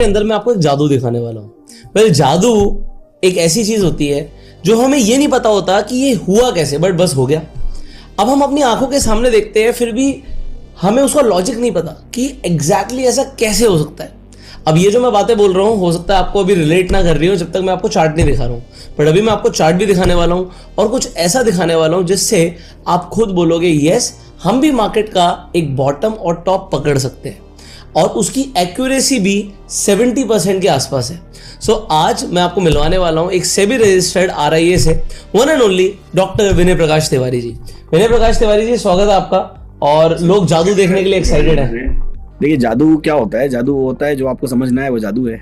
अंदर मैं आपको एक जादू दिखाने वाला हूँ। वेल जादू एक ऐसी चीज होती है जो हमें ये नहीं पता होता कि ये हुआ कैसे, बट बस हो गया। अब हम अपनी आंखों के सामने देखते हैं, फिर भी हमें उसका लॉजिक नहीं पता कि एग्जैक्टली ऐसा कैसे हो सकता है। अब ये जो मैं बातें बोल रहा हूँ, हो सकता है आपको अभी रिलेट ना कर रही हो जब तक मैं आपको चार्ट नहीं दिखा रहा हूँ, बट अभी मैं आपको चार्ट भी दिखाने वाला हूँ और कुछ ऐसा दिखाने वाला हूँ जिससे आप खुद बोलोगे यस, हम भी मार्केट का एक बॉटम और टॉप पकड़ सकते हैं, और उसकी एक्यूरेसी भी 70% के आसपास है। सो आज मैं आपको मिलवाने वाला हूं एक सेबी रजिस्टर्ड RIA से, वन एंड ओनली डॉक्टर विनय प्रकाश तिवारी जी। विनय प्रकाश तिवारी जी, स्वागत है आपका। और लोग जादू देखने के लिए एक्साइटेड है। देखिए, जादू क्या होता है? जादू वो होता है जो आपको समझना है, वो जादू है।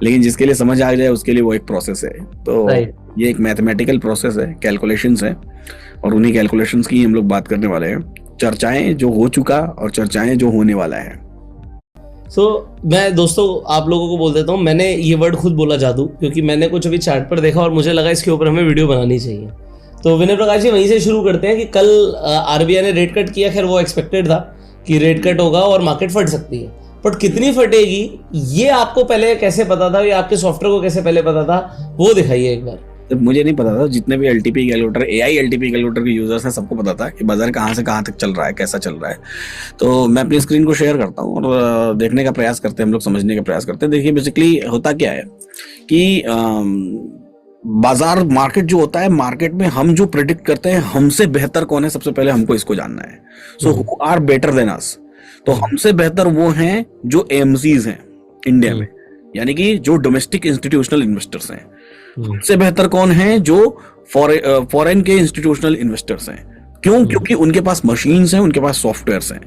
लेकिन जिसके लिए समझ आ जाए उसके लिए वो एक प्रोसेस है। तो ये एक मैथमेटिकल प्रोसेस है, कैलकुलेशंस है, और उन्हीं कैलकुलेशंस की हम लोग बात करने वाले हैं। चर्चाएं जो हो चुका और चर्चाएं जो होने वाला है। मैं दोस्तों आप लोगों को बोल देता हूँ, मैंने ये वर्ड खुद बोला जादू, क्योंकि मैंने कुछ अभी चार्ट पर देखा और मुझे लगा इसके ऊपर हमें वीडियो बनानी चाहिए। तो विनय प्रकाश जी, वहीं से शुरू करते हैं कि कल RBI ने रेट कट किया। खैर वो एक्सपेक्टेड था कि रेट कट होगा और मार्केट फट सकती है, बट कितनी फटेगी ये आपको पहले कैसे पता था, या आपके सॉफ्टवेयर को कैसे पहले पता था, वो दिखाइए एक बार। तो मुझे नहीं पता था, जितने भी LTP calculator, AI LTP calculator के यूजर्स हैं, सबको पता था कि बाजार कहाँ से कहाँ तक चल रहा है, कैसा चल रहा है। तो मैं अपनी स्क्रीन को शेयर करता हूँ और देखने का प्रयास करते हैं, हम लोग समझने का प्रयास करते हैं। देखिए, बेसिकली होता क्या है कि बाजार मार्केट जो होता है, मार्केट में हम जो प्रेडिक्ट करते हैं हमसे बेहतर कौन है, सबसे पहले हमको इसको जानना है। So who are better than us? तो हमसे बेहतर वो हैं जो AMCs हैं इंडिया में, यानी कि जो डोमेस्टिक इंस्टीट्यूशनल इन्वेस्टर्स हैं। हमसे बेहतर कौन है? जो फॉरेन के इंस्टीट्यूशनल इन्वेस्टर्स हैं। क्यों? क्योंकि उनके पास मशीन्स हैं, उनके पास सॉफ्टवेयर्स हैं,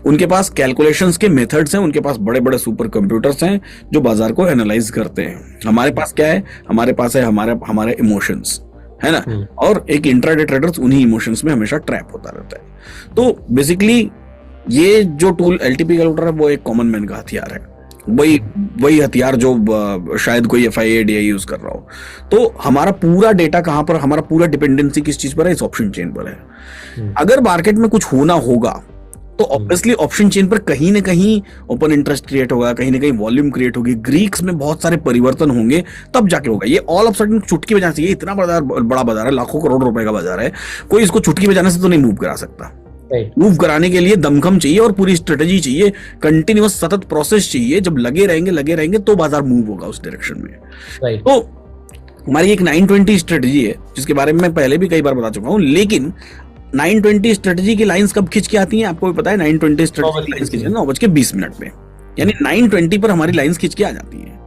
उनके पास कैलकुलेशंस के मेथड्स हैं, उनके पास बड़े बड़े सुपर कंप्यूटर्स हैं जो बाजार को एनालाइज करते हैं। हमारे पास क्या है? हमारे पास है हमारे इमोशंस, है ना। और एक इंट्राडे ट्रेडर्स उन्हीं इमोशंस में हमेशा ट्रैप होता रहता है। तो बेसिकली ये जो टूल LTP कैलकुलेटर है वो एक कॉमन मैन का हथियार है, वही हथियार जो शायद कोई FIA DI यूज कर रहा हो। तो हमारा पूरा डेटा कहां पर, हमारा पूरा डिपेंडेंसी किस चीज पर है? इस ऑप्शन चेन पर है। अगर मार्केट में कुछ होना होगा तो ऑब्वियसली ऑप्शन चेन पर कहीं ना कहीं ओपन इंटरेस्ट क्रिएट होगा, कहीं ना कहीं वॉल्यूम क्रिएट होगी, ग्रीक्स में बहुत सारे परिवर्तन होंगे, तब जाके होगा। ये ऑल ऑफ सडन चुटकी बजाने से, ये इतना बड़ा बाजार है, लाखों करोड़ रुपए का बाजार है, कोई इसको चुटकी बजाने से तो नहीं मूव करा सकता। मूव कराने के लिए दमखम चाहिए और पूरी स्ट्रेटेजी चाहिए, कंटिन्यूअस सतत प्रोसेस चाहिए। जब लगे रहेंगे तो बाजार मूव होगा उस डायरेक्शन में। तो हमारी एक 920 स्ट्रेटेजी है जिसके बारे में मैं पहले भी कई बार बता चुका हूं, लेकिन 920 स्ट्रेटेजी की लाइंस कब खिंच के आती हैं आपको भी पता है। 920 स्ट्रेटेजी की लाइंस खिंचती है 9:20 में, यानी 9:20 पर हमारी लाइंस खिंच के आ जाती है।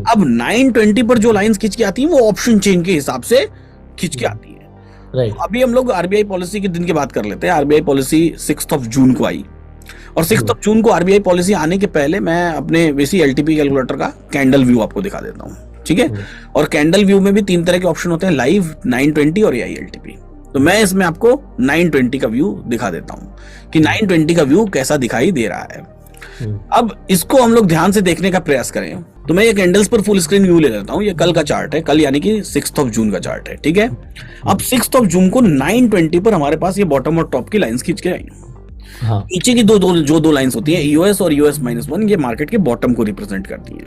अब 9:20 पर जो लाइंस खिंच के आती है वो ऑप्शन चेन के हिसाब से खिंच के आती है। तो अभी हम लोग RBI पॉलिसी के दिन की बात कर लेते हैं। RBI पॉलिसी 6 जून को आई, और 6 जून को RBI पॉलिसी आने के पहले मैं अपने वैसी LTP कैलकुलेटर का कैंडल व्यू आपको दिखा देता हूँ, ठीक है। और कैंडल व्यू में भी 3 तरह के ऑप्शन होते हैं, लाइव, 920 और AI LTP। तो मैं इसमें आपको 920 का व्यू दिखा देता हूँ कि 920 का व्यू कैसा दिखाई दे रहा है। अब इसको हम लोग ध्यान से देखने का प्रयास करें तो मैं ये कैंडल्स पर फुल स्क्रीन व्यू ले लेता हूँ। ये कल का चार्ट है, कल यानी कि 6 जून का चार्ट है, ठीक है। अब 6 जून को 920 पर हमारे पास ये बॉटम और टॉप की लाइंस खींच के आई। नीचे की दो लाइंस होती है, EOS और US-1, ये मार्केट के बॉटम को रिप्रेजेंट करती है,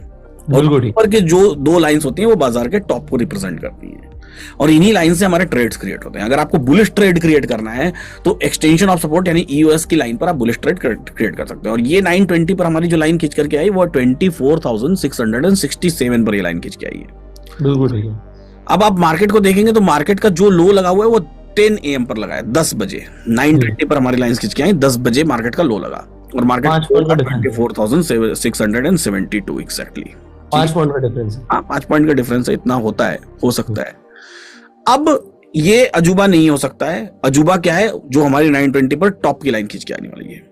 और ऊपर के जो 2 लाइंस होती हैं वो बाजार के टॉप को रिप्रेजेंट करती हैं। और इन्हीं लाइन से हमारे ट्रेड्स क्रिएट होते हैं। अगर आपको बुलिश ट्रेड क्रिएट करना है तो एक्सटेंशन ऑफ सपोर्ट यानी EOS की लाइन पर आप बुलिश ट्रेड क्रिएट कर सकते हैं। और ये 920 पर हमारी जो लाइन खींच करके आई वो 24,667 पर ये लाइन खींच के आई है। बिल्कुल ठीक है। अब आप मार्केट को देखेंगे तो मार्केट का जो लो लगा हुआ है वो 10 AM पर लगा है, 10 बजे। 920 पर हमारी लाइन खींच के आई, 10 बजे मार्केट का लो लगा, और मार्केट 24,672 एग्जैक्टली। 5 पॉइंट का डिफरेंस है। हाँ, 5 पॉइंट का डिफरेंस है, इतना होता है, हो सकता है। अब ये अजूबा नहीं हो सकता है। अजूबा क्या है? जो हमारी 920 पर टॉप की लाइन खींच के आने वाली है,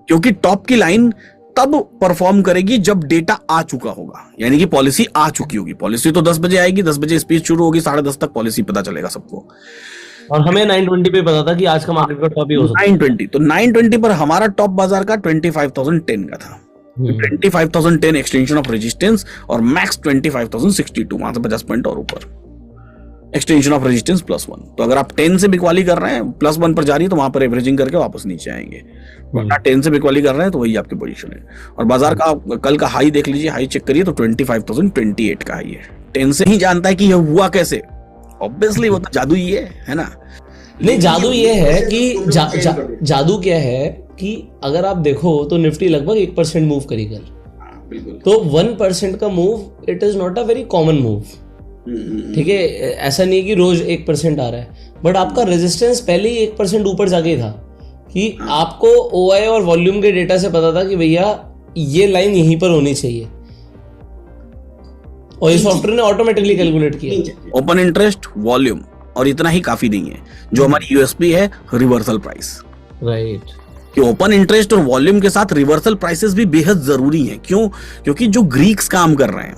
क्योंकि टॉप की लाइन तब परफॉर्म करेगी जब डेटा आ चुका होगा, यानी कि पॉलिसी आ चुकी होगी। पॉलिसी तो 10 बजे आएगी, 10 बजे स्पीच शुरू होगी, 10:30 तक पॉलिसी पता चलेगा सबको। और हमें 920 पे पता था कि आज का मार्केट का टॉप ही हो सकता है 920। तो 920 पर हमारा टॉप बाजार का 25,010 का था। 25,010 एक्सटेंशन ऑफ रेजिस्टेंस और मैक्स 25,062, वहां से 50 पॉइंट और ऊपर। Extension of resistance +1। तो अगर आप 10 से बिकवाली कर रहे हैं +1 पर जा रही है तो वहां पर एवरेजिंग करके वापस नीचे आएंगे, वरना 10 से बिकवाली कर रहे हैं तो वही आपकी पोजीशन है। और बाजार का कल का हाई देख लीजिए, हाई चेक करिए तो 25,028 का हाई है। 10 से ही जानता है कि यह हुआ कैसे, ऑब्वियसली वो तो जादू ही है ना। नहीं, जादू ये है कि जादू क्या है कि अगर आप देखो तो निफ्टी लगभग 1% मूव करी कल, तो 1% का move it is not a very common move, ठीक है। ऐसा नहीं कि रोज 1% आ रहा है, बट आपका रेजिस्टेंस पहले ही 1% ऊपर जाके था कि आपको ओआई और वॉल्यूम के डेटा से पता था कि भैया ये लाइन यहीं पर होनी चाहिए, और ये सॉफ्टवेयर ने ऑटोमेटिकली कैलकुलेट किया। ओपन इंटरेस्ट, वॉल्यूम और इतना ही काफी नहीं है। जो हमारी यूएसपी है रिवर्सल प्राइस, राइट, कि ओपन इंटरेस्ट और वॉल्यूम के साथ रिवर्सल प्राइसेस भी बेहद जरूरी हैं। क्यों? क्योंकि जो ग्रीक्स काम कर रहे हैं,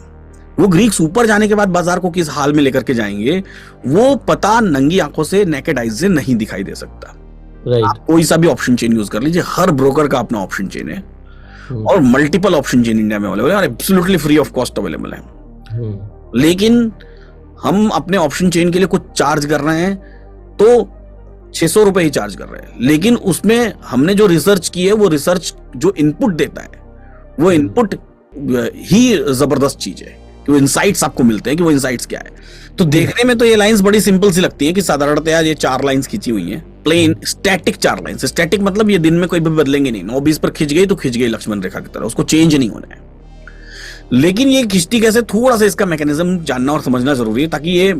वो ग्रीक्स ऊपर जाने के बाद बाजार को किस हाल में लेकर के जाएंगे, वो पता नंगी आंखों से, नेकेड आइज से नहीं दिखाई दे सकता। राइट, आप कोई सा भी ऑप्शन चेन यूज कर लीजिए, हर ब्रोकर का अपना ऑप्शन चेन है और मल्टीपल ऑप्शन चेन इंडिया में अवेलेबल है और absolutely free of cost available है। लेकिन हम अपने ऑप्शन चेन के लिए कुछ चार्ज कर रहे हैं तो 600 रुपए ही चार्ज कर रहे हैं, लेकिन उसमें हमने जो रिसर्च की है, वो रिसर्च जो इनपुट देता है, वो इनपुट ही जबरदस्त चीज है कि वो इनसाइट्स आपको मिलते हैं कि वो इनसाइट्स क्या है। तो देखने में तो ये लाइंस बड़ी सिंपल सी लगती है कि साधारणतया ये 4 लाइंस खींची हुई हैं, प्लेन स्टैटिक 4 लाइंस। स्टैटिक मतलब ये दिन में कोई भी बदलेंगे नहीं, 9-20 पर खिंच गई तो खिंच गई लक्ष्मण रेखा की तरह, उसको चेंज नहीं होना है। लेकिन ये खिंचती कैसे, थोड़ा सा इसका मैकेनिज्म जानना और समझना जरूरी है ताकि ये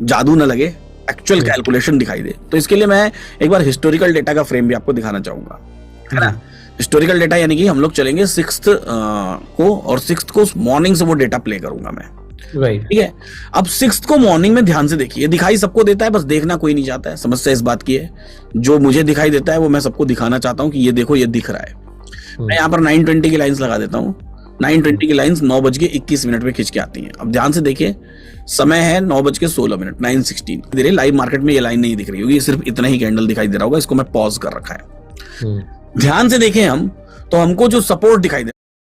जादू ना लगे, एक्चुअल कैलकुलेशन दिखाई दे। तो इसके लिए मैं एक बार हिस्टोरिकल डेटा का फ्रेम भी आपको दिखाना चाहूंगा, है ना। हिस्टोरिकल डेटा यानी कि हम लोग चलेंगे 6th को, और 6th को मॉर्निंग से वो डेटा प्ले करूंगा मैं, राइट, ठीक है। अब 6th को मॉर्निंग में ध्यान से देखिए, दिखाई सबको देता है, बस देखना कोई नहीं चाहता है। समस्या इस बात की है, जो मुझे दिखाई देता है वो मैं सबको दिखाना चाहता हूँ कि ये देखो, ये दिख रहा है। मैं यहाँ पर 9:20 की लाइंस लगा देता हूँ। 9:20 की लाइंस 9:21 पे खिंच के आती हैं। अब ध्यान से देखिए, समय है 9:16, 9:16। धीरे लाइव मार्केट में ये लाइन नहीं दिख रही होगी, सिर्फ इतना ही कैंडल दिखाई दे रहा होगा, इसको मैं पॉज कर रखा है। ध्यान से देखें हम, तो हमको जो सपोर्ट दिखाई दे